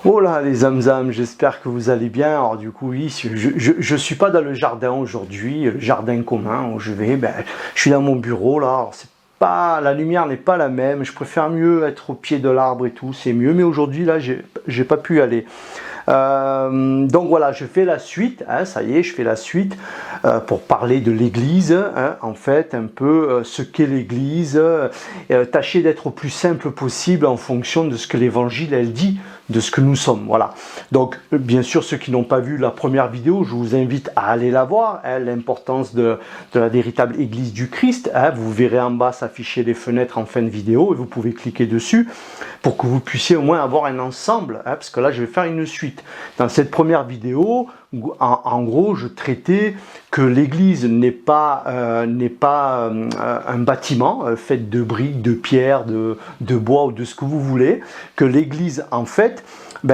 Oh là les zamzam, j'espère que vous allez bien. Alors du coup oui, je suis pas dans le jardin aujourd'hui, le jardin commun où je vais, je suis dans mon bureau là. Alors, c'est pas, la lumière n'est pas la même, je préfère mieux être au pied de l'arbre et tout, c'est mieux. Mais aujourd'hui là, j'ai pas pu y aller. Donc voilà, je fais la suite, hein, ça y est, je fais la suite pour parler de l'Église, hein, en fait, un peu ce qu'est l'Église, tâcher d'être au plus simple possible en fonction de ce que l'Évangile, elle dit, de ce que nous sommes, voilà. Donc, bien sûr, ceux qui n'ont pas vu la première vidéo, je vous invite à aller la voir, hein, l'importance de la véritable Église du Christ, hein, vous verrez en bas s'afficher les fenêtres en fin de vidéo, et vous pouvez cliquer dessus, pour que vous puissiez au moins avoir un ensemble, hein, parce que là, je vais faire une suite. Dans cette première vidéo, en gros, je traitais que l'Église n'est pas un bâtiment fait de briques, de pierres, de bois ou de ce que vous voulez, que l'Église, en fait,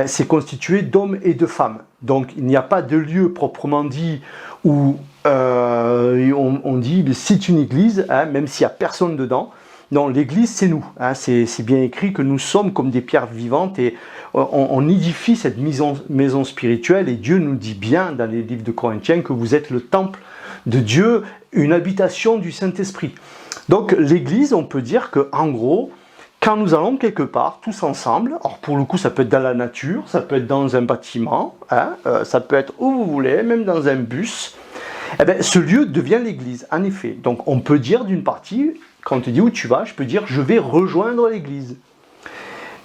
c'est constitué d'hommes et de femmes. Donc, il n'y a pas de lieu proprement dit où on dit c'est une Église, hein, même s'il n'y a personne dedans. Non, l'Église, c'est nous. Hein, c'est bien écrit que nous sommes comme des pierres vivantes et on édifie cette maison spirituelle. Et Dieu nous dit bien dans les livres de Corinthiens que vous êtes le temple de Dieu, une habitation du Saint-Esprit. Donc l'Église, on peut dire qu'en gros, quand nous allons quelque part, tous ensemble, alors pour le coup, ça peut être dans la nature, ça peut être dans un bâtiment, hein, ça peut être où vous voulez, même dans un bus, eh bien, ce lieu devient l'Église, en effet. Donc on peut dire d'une partie, quand on te dit où tu vas, je peux dire je vais rejoindre l'Église.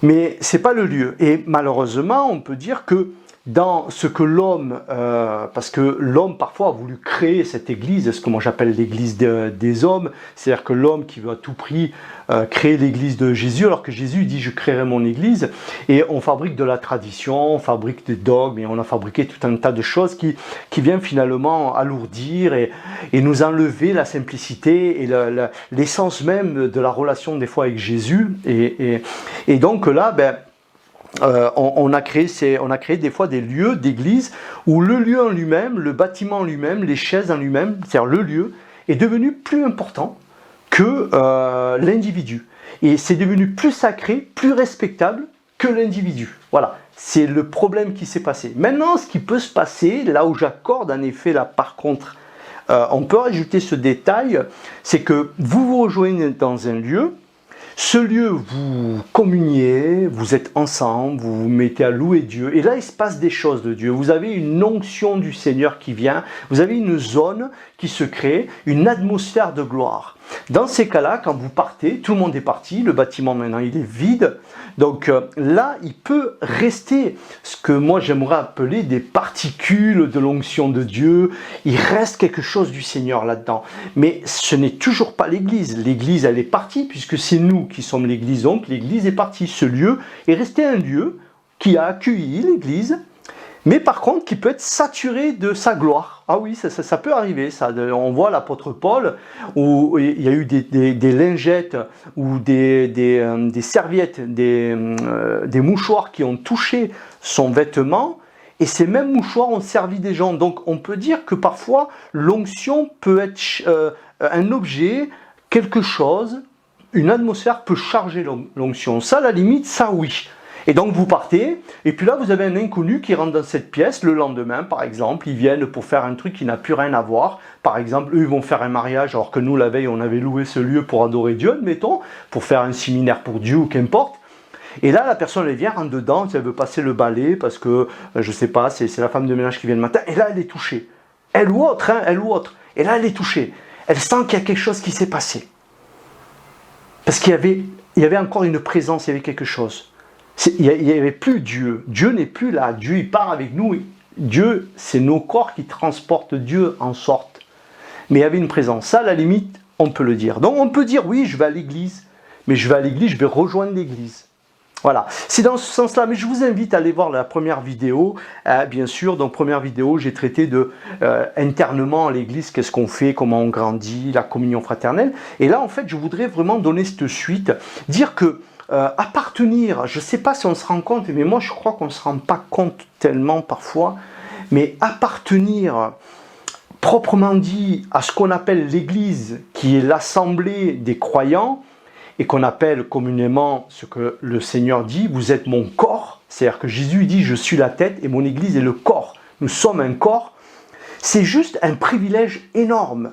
Mais ce n'est pas le lieu. Et malheureusement, on peut dire que dans ce que l'homme, parce que l'homme parfois a voulu créer cette église, ce que moi j'appelle l'église des hommes, c'est-à-dire que l'homme qui veut à tout prix créer l'église de Jésus, alors que Jésus dit je créerai mon église, et on fabrique de la tradition, on fabrique des dogmes, et on a fabriqué tout un tas de choses qui viennent finalement alourdir et nous enlever la simplicité et l'essence même de la relation des fois avec Jésus, et donc là, on a créé des fois des lieux d'église où le lieu en lui-même, le bâtiment en lui-même, les chaises en lui-même, c'est-à-dire le lieu, est devenu plus important que l'individu. Et c'est devenu plus sacré, plus respectable que l'individu. Voilà, c'est le problème qui s'est passé. Maintenant, ce qui peut se passer, là où j'accorde en effet, là par contre, on peut rajouter ce détail, c'est que vous vous rejoignez dans un lieu. Ce lieu, vous communiez, vous êtes ensemble, vous vous mettez à louer Dieu. Et là, il se passe des choses de Dieu. Vous avez une onction du Seigneur qui vient. Vous avez une zone qui se crée, une atmosphère de gloire. Dans ces cas-là, quand vous partez, tout le monde est parti. Le bâtiment, maintenant, il est vide. Donc là, il peut rester ce que moi, j'aimerais appeler des particules de l'onction de Dieu. Il reste quelque chose du Seigneur là-dedans. Mais ce n'est toujours pas l'Église. L'Église, elle est partie, puisque c'est nous qui sommes l'Église. Donc l'Église est partie. Ce lieu est resté un lieu qui a accueilli l'Église, mais par contre qui peut être saturé de sa gloire. Ah oui, ça peut arriver. Ça. On voit l'apôtre Paul, où il y a eu des lingettes ou des serviettes, des mouchoirs qui ont touché son vêtement, et ces mêmes mouchoirs ont servi des gens. Donc on peut dire que parfois l'onction peut être un objet, quelque chose, une atmosphère peut charger l'onction. Ça, à la limite, ça oui. Et donc vous partez, et puis là vous avez un inconnu qui rentre dans cette pièce le lendemain par exemple, ils viennent pour faire un truc qui n'a plus rien à voir, par exemple eux ils vont faire un mariage alors que nous la veille on avait loué ce lieu pour adorer Dieu, admettons, pour faire un séminaire pour Dieu ou qu'importe, et là la personne elle vient, rentre dedans, elle veut passer le balai parce que, je sais pas, c'est la femme de ménage qui vient le matin, et là elle est touchée, elle ou autre, et là elle est touchée, elle sent qu'il y a quelque chose qui s'est passé, parce qu'il y avait encore une présence, il y avait quelque chose. Il n'y avait plus Dieu. Dieu n'est plus là. Dieu, il part avec nous. Dieu, c'est nos corps qui transportent Dieu en sorte. Mais il y avait une présence. Ça, à la limite, on peut le dire. Donc, on peut dire, oui, je vais à l'église. Mais je vais à l'église, je vais rejoindre l'église. Voilà. C'est dans ce sens-là. Mais je vous invite à aller voir la première vidéo. Bien sûr, donc première vidéo, j'ai traité de internement à l'église, qu'est-ce qu'on fait, comment on grandit, la communion fraternelle. Et là, en fait, je voudrais vraiment donner cette suite. Dire que appartenir, je ne sais pas si on se rend compte, mais moi je crois qu'on ne se rend pas compte tellement parfois, mais appartenir proprement dit à ce qu'on appelle l'Église, qui est l'assemblée des croyants, et qu'on appelle communément ce que le Seigneur dit, vous êtes mon corps, c'est-à-dire que Jésus dit « je suis la tête et mon Église est le corps ». Nous sommes un corps. C'est juste un privilège énorme.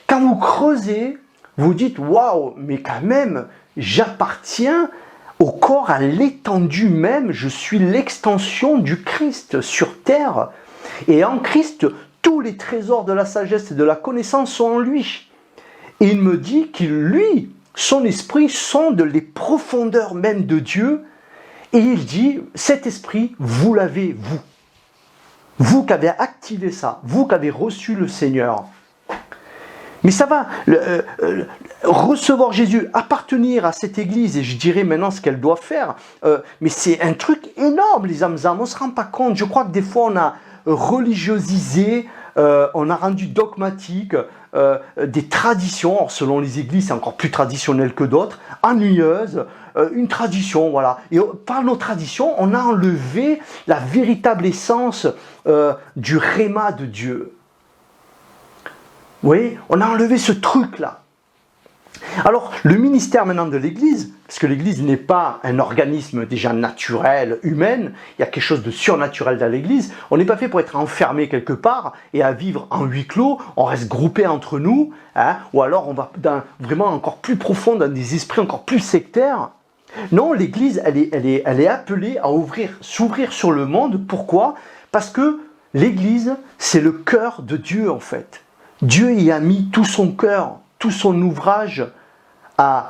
Quand vous creusez, vous dites « waouh, mais quand même, j'appartiens au corps, à l'étendue même, je suis l'extension du Christ sur terre. Et en Christ, tous les trésors de la sagesse et de la connaissance sont en lui. » Et il me dit qu'il, lui, son esprit sonde les profondeurs même de Dieu. Et il dit, cet esprit, vous l'avez, vous. Vous qui avez activé ça, vous qui avez reçu le Seigneur. Mais ça va, recevoir Jésus, appartenir à cette église, et je dirais maintenant ce qu'elle doit faire, mais c'est un truc énorme, les âmes, on ne se rend pas compte. Je crois que des fois on a religiosisé, on a rendu dogmatique des traditions, or, selon les églises c'est encore plus traditionnel que d'autres, ennuyeuses, une tradition, voilà. Et par nos traditions, on a enlevé la véritable essence du réma de Dieu. Vous voyez, on a enlevé ce truc-là. Alors, le ministère maintenant de l'Église, parce que l'Église n'est pas un organisme déjà naturel, humain, il y a quelque chose de surnaturel dans l'Église, on n'est pas fait pour être enfermé quelque part et à vivre en huis clos, on reste groupé entre nous, hein, ou alors on va vraiment encore plus profond dans des esprits encore plus sectaires. Non, l'Église, elle est appelée à s'ouvrir sur le monde. Pourquoi? Parce que l'Église, c'est le cœur de Dieu en fait. Dieu y a mis tout son cœur, tout son ouvrage dans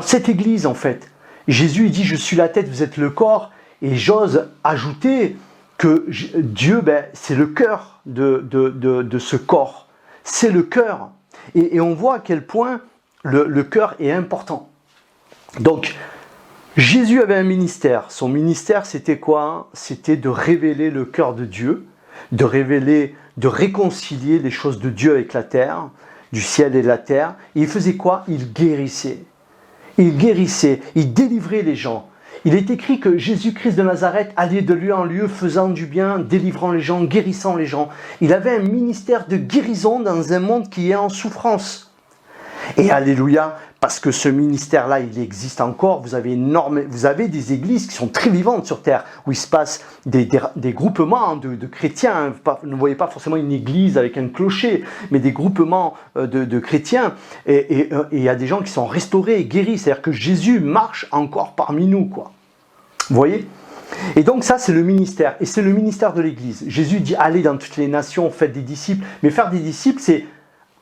cette église en fait. Jésus il dit « je suis la tête, vous êtes le corps » et j'ose ajouter que Dieu, c'est le cœur de ce corps. C'est le cœur. Et on voit à quel point le cœur est important. Donc, Jésus avait un ministère. Son ministère, c'était quoi? C'était de révéler le cœur de Dieu, de réconcilier les choses de Dieu avec la terre, du ciel et de la terre. Et il faisait quoi? Il guérissait. Il guérissait, il délivrait les gens. Il est écrit que Jésus-Christ de Nazareth allait de lieu en lieu, faisant du bien, délivrant les gens, guérissant les gens. Il avait un ministère de guérison dans un monde qui est en souffrance. Et alléluia, parce que ce ministère-là, il existe encore. Vous avez des églises qui sont très vivantes sur terre, où il se passe des groupements de chrétiens. Vous ne voyez pas forcément une église avec un clocher, mais des groupements de chrétiens. Et il y a des gens qui sont restaurés et guéris. C'est-à-dire que Jésus marche encore parmi nous, quoi. Vous voyez? Et donc ça, c'est le ministère. Et c'est le ministère de l'église. Jésus dit, allez dans toutes les nations, faites des disciples. Mais faire des disciples, c'est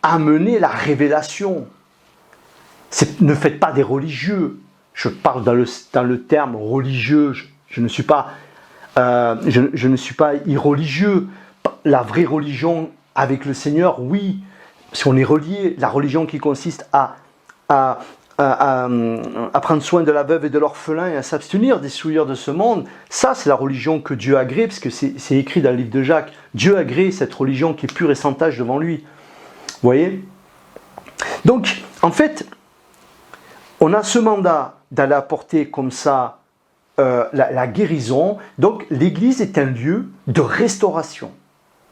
amener la révélation. Ne faites pas des religieux. Je parle dans le terme religieux. Je ne suis pas irreligieux. La vraie religion avec le Seigneur, oui, parce qu'on est relié. La religion qui consiste à prendre soin de la veuve et de l'orphelin et à s'abstenir des souillures de ce monde, ça c'est la religion que Dieu a créée, parce que c'est écrit dans le livre de Jacques. Dieu a créé cette religion qui est pure et sans tache devant lui. Vous voyez? Donc, en fait, on a ce mandat d'aller apporter comme ça la guérison. Donc, l'Église est un lieu de restauration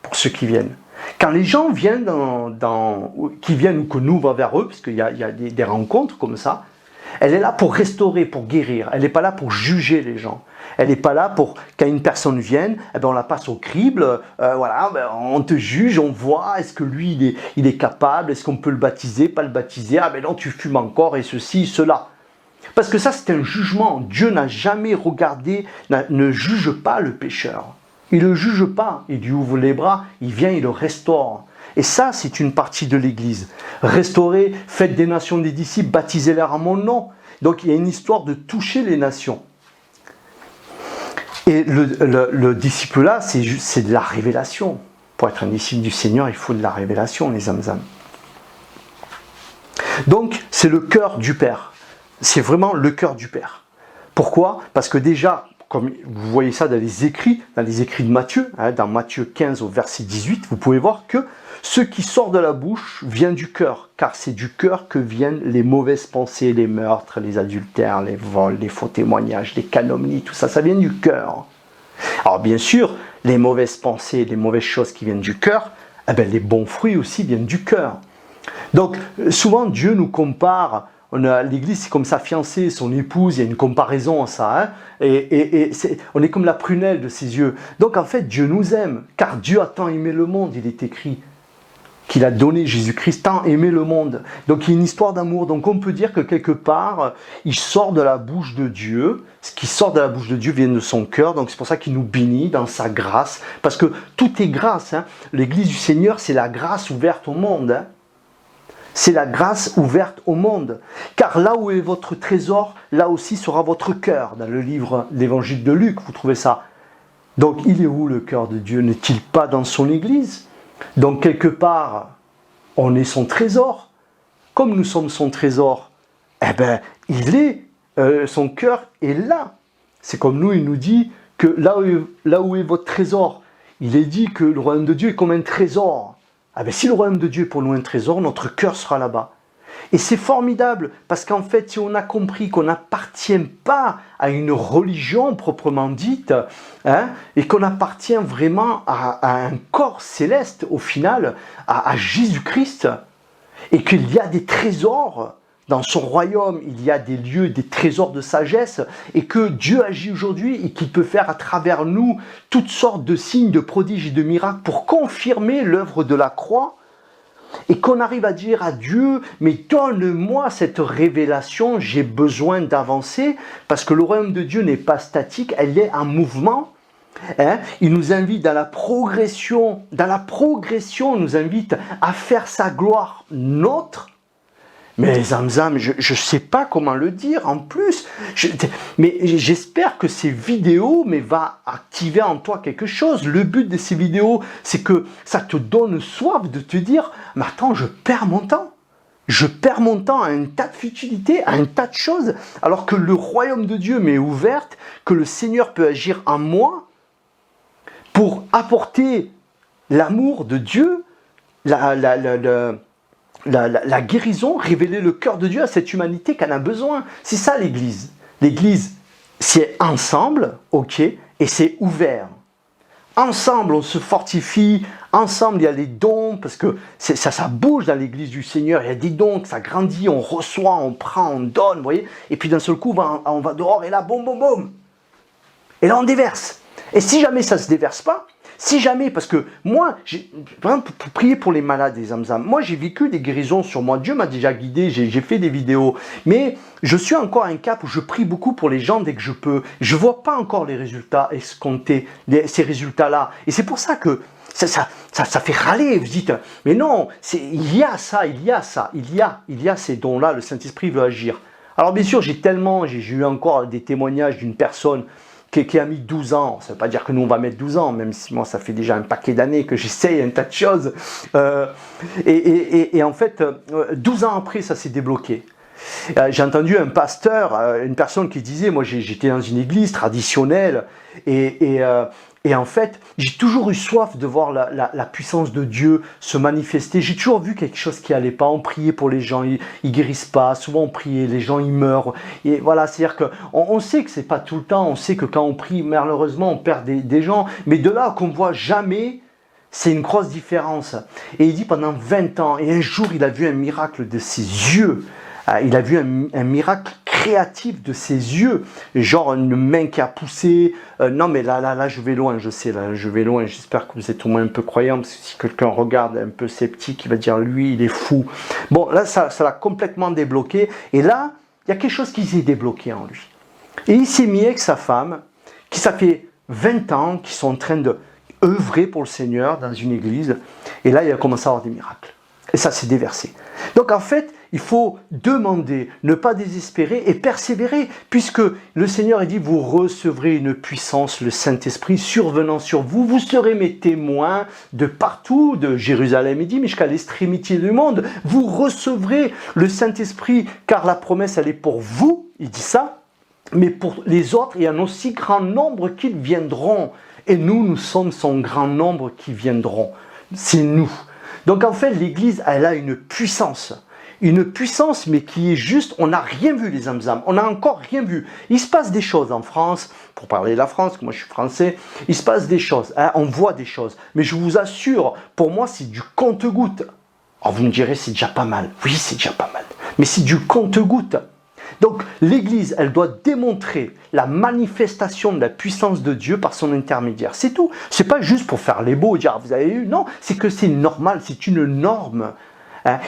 pour ceux qui viennent. Quand les gens viennent qui viennent ou que nous va vers eux, parce qu'il y a des rencontres comme ça, elle est là pour restaurer, pour guérir. Elle n'est pas là pour juger les gens. Elle n'est pas là pour, quand une personne vienne, on la passe au crible, on te juge, on voit, est-ce que lui, il est capable, est-ce qu'on peut le baptiser, pas le baptiser, non, tu fumes encore, et ceci, cela. Parce que ça, c'est un jugement. Dieu n'a jamais regardé, ne juge pas le pécheur. Il ne le juge pas, il lui ouvre les bras, il vient, il le restaure. Et ça, c'est une partie de l'Église. Restaurer, faites des nations des disciples, baptisez-les en mon nom. Donc, il y a une histoire de toucher les nations. Et le disciple-là, c'est de la révélation. Pour être un disciple du Seigneur, il faut de la révélation, les âmes. Donc, c'est le cœur du Père. C'est vraiment le cœur du Père. Pourquoi? Parce que déjà, comme vous voyez ça dans les écrits de Matthieu, dans Matthieu 15 au verset 18, vous pouvez voir que ce qui sort de la bouche vient du cœur, car c'est du cœur que viennent les mauvaises pensées, les meurtres, les adultères, les vols, les faux témoignages, les calomnies, tout ça, ça vient du cœur. Alors bien sûr, les mauvaises pensées, les mauvaises choses qui viennent du cœur, les bons fruits aussi viennent du cœur. Donc souvent Dieu nous compare, l'église, c'est comme sa fiancée, son épouse, il y a une comparaison à ça. Hein, on est comme la prunelle de ses yeux. Donc en fait, Dieu nous aime, car Dieu a tant aimé le monde, il est écrit. Qu'il a donné Jésus-Christ, tant aimé le monde. Donc il y a une histoire d'amour. Donc on peut dire que quelque part, il sort de la bouche de Dieu. Ce qui sort de la bouche de Dieu vient de son cœur. Donc c'est pour ça qu'il nous bénit dans sa grâce. Parce que tout est grâce. Hein. L'église du Seigneur, c'est la grâce ouverte au monde. Hein. C'est la grâce ouverte au monde. Car là où est votre trésor, là aussi sera votre cœur. Dans le livre, l'évangile de Luc, vous trouvez ça. Donc il est où le cœur de Dieu? N'est-il pas dans son église? Donc quelque part, on est son trésor. Comme nous sommes son trésor, eh ben, son cœur est là. C'est comme nous, il nous dit que là où est votre trésor, il est dit que le royaume de Dieu est comme un trésor. Ah ben, si le royaume de Dieu est pour nous un trésor, notre cœur sera là-bas. Et c'est formidable, parce qu'en fait, si on a compris qu'on n'appartient pas à une religion proprement dite, hein, et qu'on appartient vraiment à un corps céleste, au final, à Jésus-Christ, et qu'il y a des trésors dans son royaume, il y a des lieux, des trésors de sagesse, et que Dieu agit aujourd'hui, et qu'il peut faire à travers nous toutes sortes de signes, de prodiges et de miracles pour confirmer l'œuvre de la croix, et qu'on arrive à dire à Dieu, mais donne-moi cette révélation, j'ai besoin d'avancer, parce que le royaume de Dieu n'est pas statique, elle est en mouvement. Hein? Il nous invite dans la progression, il nous invite à faire sa gloire nôtre. Mais Zamzam, je ne sais pas comment le dire en plus. Mais j'espère que ces vidéos va activer en toi quelque chose. Le but de ces vidéos, c'est que ça te donne soif de te dire « Mais attends, je perds mon temps. Je perds mon temps à un tas de futilités, à un tas de choses. Alors que le royaume de Dieu m'est ouvert, que le Seigneur peut agir en moi pour apporter l'amour de Dieu, la guérison, révéler le cœur de Dieu à cette humanité qui en a besoin. C'est ça l'Église. L'Église, c'est ensemble, ok, et c'est ouvert. Ensemble, on se fortifie. Ensemble, il y a les dons, parce que ça bouge dans l'Église du Seigneur. Il y a des dons, ça grandit, on reçoit, on prend, on donne, vous voyez. Et puis d'un seul coup, on va dehors, et là, boum, boum, boum. Et là, on déverse. Et si jamais ça ne se déverse pas, si jamais, parce que moi, pour prier pour les malades des Zamzam, moi j'ai vécu des guérisons sur moi, Dieu m'a déjà guidé, j'ai fait des vidéos, mais je suis encore à un cap où je prie beaucoup pour les gens dès que je peux. Je ne vois pas encore les résultats escomptés, ces résultats-là. Et c'est pour ça que ça fait râler, vous dites, mais non, il y a ces dons-là, le Saint-Esprit veut agir. Alors bien sûr, j'ai eu encore des témoignages d'une personne qui a mis 12 ans, ça ne veut pas dire que nous on va mettre 12 ans, même si moi ça fait déjà un paquet d'années que j'essaye un tas de choses. Et en fait, 12 ans après, ça s'est débloqué. J'ai entendu un pasteur, une personne qui disait, moi j'étais dans une église traditionnelle, et en fait, j'ai toujours eu soif de voir la puissance de Dieu se manifester. J'ai toujours vu quelque chose qui n'allait pas. On priait pour les gens, ils guérissent pas. Souvent on priait, les gens ils meurent. Et voilà, c'est-à-dire qu'on sait que c'est pas tout le temps. On sait que quand on prie, malheureusement, on perd des gens. Mais de là qu'on voit jamais, c'est une grosse différence. Et il dit pendant 20 ans, et un jour il a vu un miracle de ses yeux. Il a vu un miracle créatif de ses yeux, genre une main qui a poussé. Non mais là je vais loin, je sais, là je vais loin. J'espère que vous êtes au moins un peu croyant, parce que si quelqu'un regarde un peu sceptique, il va dire lui il est fou. Bon là ça l'a complètement débloqué, et là il y a quelque chose qui s'est débloqué en lui. Et il s'est mis avec sa femme, qui ça fait 20 ans, qui sont en train de œuvrer pour le Seigneur dans une église, et là il a commencé à avoir des miracles. Et ça s'est déversé. Donc en fait, il faut demander, ne pas désespérer et persévérer, puisque le Seigneur a dit, vous recevrez une puissance, le Saint-Esprit survenant sur vous, vous serez mes témoins de partout, de Jérusalem, il dit, mais jusqu'à l'extrémité du monde, vous recevrez le Saint-Esprit, car la promesse, elle est pour vous, il dit ça, mais pour les autres, il y a un aussi grand nombre qui viendront, et nous sommes son grand nombre qui viendront, c'est nous. Donc en fait, l'Église, elle a une puissance, mais qui est juste, on n'a rien vu les Zamzam, on n'a encore rien vu. Il se passe des choses en France, pour parler de la France, que moi je suis français, il se passe des choses, hein, on voit des choses. Mais je vous assure, pour moi c'est du compte-gouttes. Alors vous me direz, c'est déjà pas mal. Oui, c'est déjà pas mal. mais c'est du compte-gouttes. Donc l'Église, elle doit démontrer la manifestation de la puissance de Dieu par son intermédiaire. C'est tout. C'est pas juste pour faire les beaux, dire vous avez eu. Non, c'est que c'est normal, c'est une norme. Hein,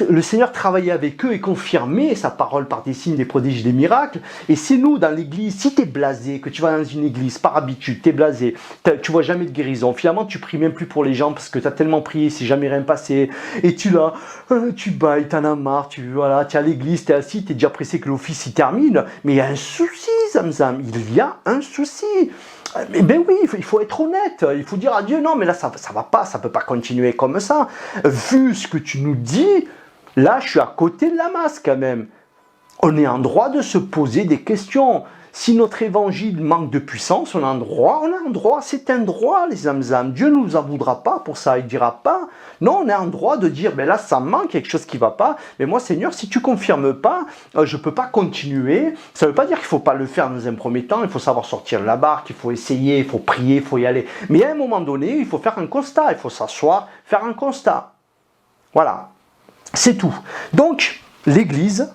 le Seigneur travaillait avec eux et confirmait sa parole par des signes, des prodiges, des miracles. Et c'est nous, dans l'église, si tu es blasé, que tu vas dans une église par habitude, tu es blasé, tu vois jamais de guérison, finalement tu pries même plus pour les gens parce que tu as tellement prié, c'est jamais rien passé, et tu là, tu bailles, t'en as marre, tu es à l'église, tu es assis, tu es déjà pressé que l'office il termine, mais il y a un souci, Zamzam, il y a un souci. Mais ben oui, il faut être honnête, il faut dire à Dieu, non mais là ça va pas, ça peut pas continuer comme ça. Vu ce que tu nous dis, là je suis à côté de la masse quand même. On est en droit de se poser des questions. Si notre évangile manque de puissance, on a un droit, c'est un droit les Zamzam. Dieu ne nous en voudra pas pour ça, il ne dira pas. Non, on a un droit de dire, ben là ça manque quelque chose qui ne va pas, mais moi Seigneur, si tu ne confirmes pas, je ne peux pas continuer. Ça ne veut pas dire qu'il ne faut pas le faire dans un premier temps, il faut savoir sortir de la barque, il faut essayer, il faut prier, il faut y aller. Mais à un moment donné, il faut faire un constat, il faut s'asseoir, faire un constat. Voilà, c'est tout. Donc, l'Église,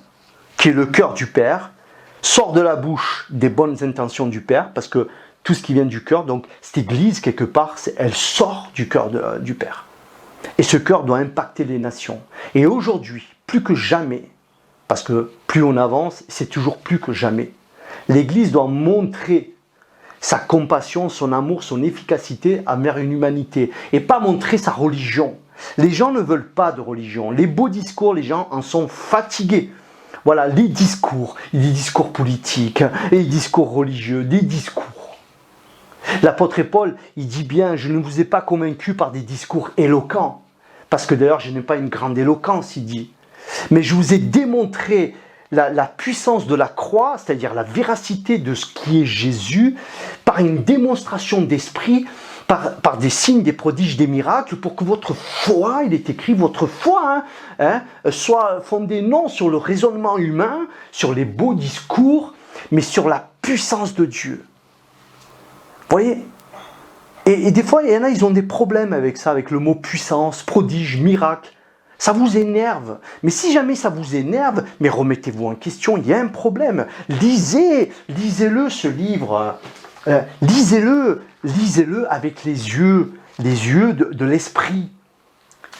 qui est le cœur du Père, sort de la bouche des bonnes intentions du Père, parce que tout ce qui vient du cœur, donc cette Église, quelque part, elle sort du cœur du Père. Et ce cœur doit impacter les nations. Et aujourd'hui, plus que jamais, parce que plus on avance, c'est toujours plus que jamais, l'Église doit montrer sa compassion, son amour, son efficacité envers une humanité, et pas montrer sa religion. Les gens ne veulent pas de religion. Les beaux discours, les gens en sont fatigués. Voilà, les discours politiques, les discours religieux, des discours. L'apôtre Paul, il dit bien, je ne vous ai pas convaincu par des discours éloquents, parce que d'ailleurs je n'ai pas une grande éloquence, il dit, mais je vous ai démontré la puissance de la croix, c'est-à-dire la véracité de ce qui est Jésus, par une démonstration d'esprit, par des signes, des prodiges, des miracles, pour que votre foi, il est écrit, votre foi soit fondée non sur le raisonnement humain, sur les beaux discours, mais sur la puissance de Dieu. Vous voyez ? Et des fois, il y en a, ils ont des problèmes avec ça, avec le mot puissance, prodige, miracle. Ça vous énerve. Mais si jamais ça vous énerve, mais remettez-vous en question, il y a un problème. Lisez-le ce livre. Lisez-le avec les yeux de l'esprit.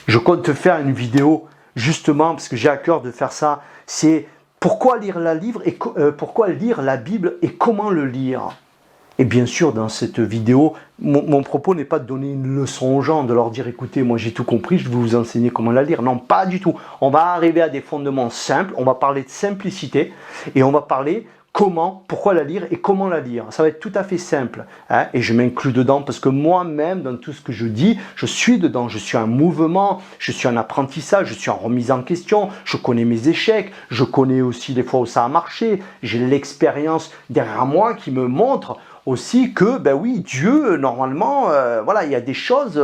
Je compte faire une vidéo, justement, parce que j'ai à cœur de faire ça, c'est pourquoi lire pourquoi lire la Bible et comment le lire. Et bien sûr, dans cette vidéo, mon propos n'est pas de donner une leçon aux gens, de leur dire, écoutez, moi j'ai tout compris, je vais vous enseigner comment la lire. Non, pas du tout. On va arriver à des fondements simples, on va parler de simplicité, et on va parler pourquoi la lire et comment la lire. Ça va être tout à fait simple. Hein, et je m'inclus dedans parce que moi-même, dans tout ce que je dis, je suis dedans. Je suis en mouvement, je suis en apprentissage, je suis en remise en question, je connais mes échecs, je connais aussi les fois où ça a marché. J'ai l'expérience derrière moi qui me montre aussi que, ben oui, Dieu, normalement, voilà, il y a des choses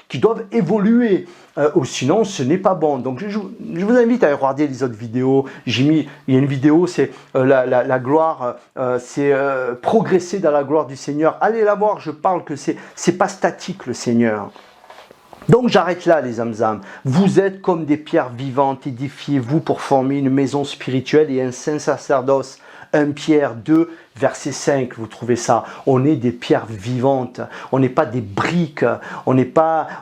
qui doivent évoluer. Ou sinon, ce n'est pas bon. Donc, je vous invite à regarder les autres vidéos. Il y a une vidéo, c'est la gloire, c'est progresser dans la gloire du Seigneur. Allez la voir, je parle que c'est pas statique le Seigneur. Donc j'arrête là les Zamzam. Vous êtes comme des pierres vivantes, édifiez-vous pour former une maison spirituelle et un saint sacerdoce. 1 Pierre 2, verset 5, vous trouvez ça. On est des pierres vivantes, on n'est pas des briques,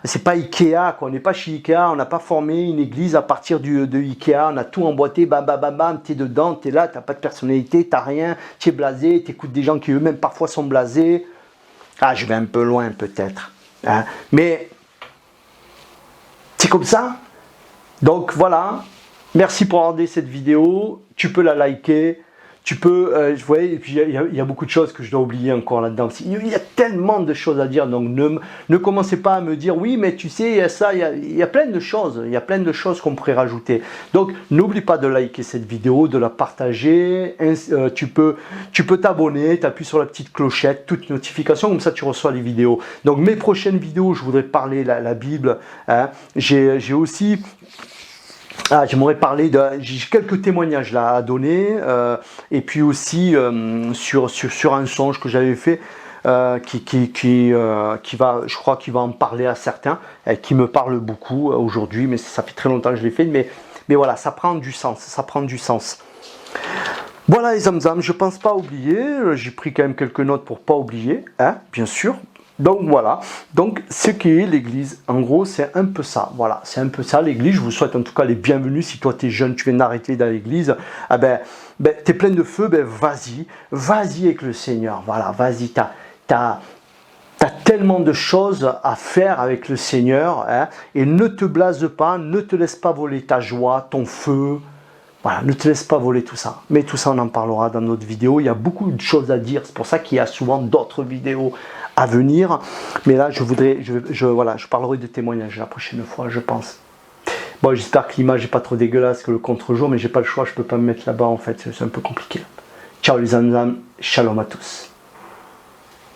c'est pas Ikea, quoi. On n'est pas chez Ikea, on n'a pas formé une église à partir de Ikea, on a tout emboîté, bam bam bam bam, t'es dedans, t'es là, t'as pas de personnalité, t'as rien, t'es blasé, t'écoutes des gens qui eux-mêmes parfois sont blasés. Ah, je vais un peu loin peut-être, hein. Mais c'est comme ça. Donc voilà, merci pour regarder cette vidéo, tu peux la liker. Tu peux, vous voyez, et puis il y a beaucoup de choses que je dois oublier encore là-dedans. Il y a tellement de choses à dire, donc ne commencez pas à me dire, oui, mais tu sais, il y a ça, il y a plein de choses, il y a plein de choses qu'on pourrait rajouter. Donc, n'oublie pas de liker cette vidéo, de la partager, tu peux t'abonner, tu appuies sur la petite clochette, toute notification, comme ça tu reçois les vidéos. Donc, mes prochaines vidéos, je voudrais parler la Bible, hein. J'ai aussi... j'aimerais parler j'ai quelques témoignages là à donner et puis aussi sur un songe que j'avais fait qui va, je crois qu'il va en parler à certains, qui me parle beaucoup aujourd'hui, mais ça fait très longtemps que je l'ai fait, Mais voilà, ça prend du sens, ça prend du sens. Voilà les zamzam, je pense pas oublier, j'ai pris quand même quelques notes pour pas oublier, hein, bien sûr. Donc voilà, donc ce qui est l'église, en gros c'est un peu ça, voilà, c'est un peu ça l'église. Je vous souhaite en tout cas les bienvenus. Si toi tu es jeune, tu viens d'arrêter dans l'église, ah tu es plein de feu, vas-y avec le Seigneur, voilà, vas-y, t'as tellement de choses à faire avec le Seigneur, hein, et ne te blase pas, ne te laisse pas voler ta joie, ton feu. Voilà, ne te laisse pas voler tout ça. Mais tout ça, on en parlera dans notre vidéo. Il y a beaucoup de choses à dire. C'est pour ça qu'il y a souvent d'autres vidéos à venir. Mais là, je parlerai de témoignages la prochaine fois, je pense. Bon, j'espère que l'image n'est pas trop dégueulasse que le contre-jour, mais j'ai pas le choix. Je peux pas me mettre là-bas, en fait. C'est un peu compliqué. Ciao les amis. Shalom à tous.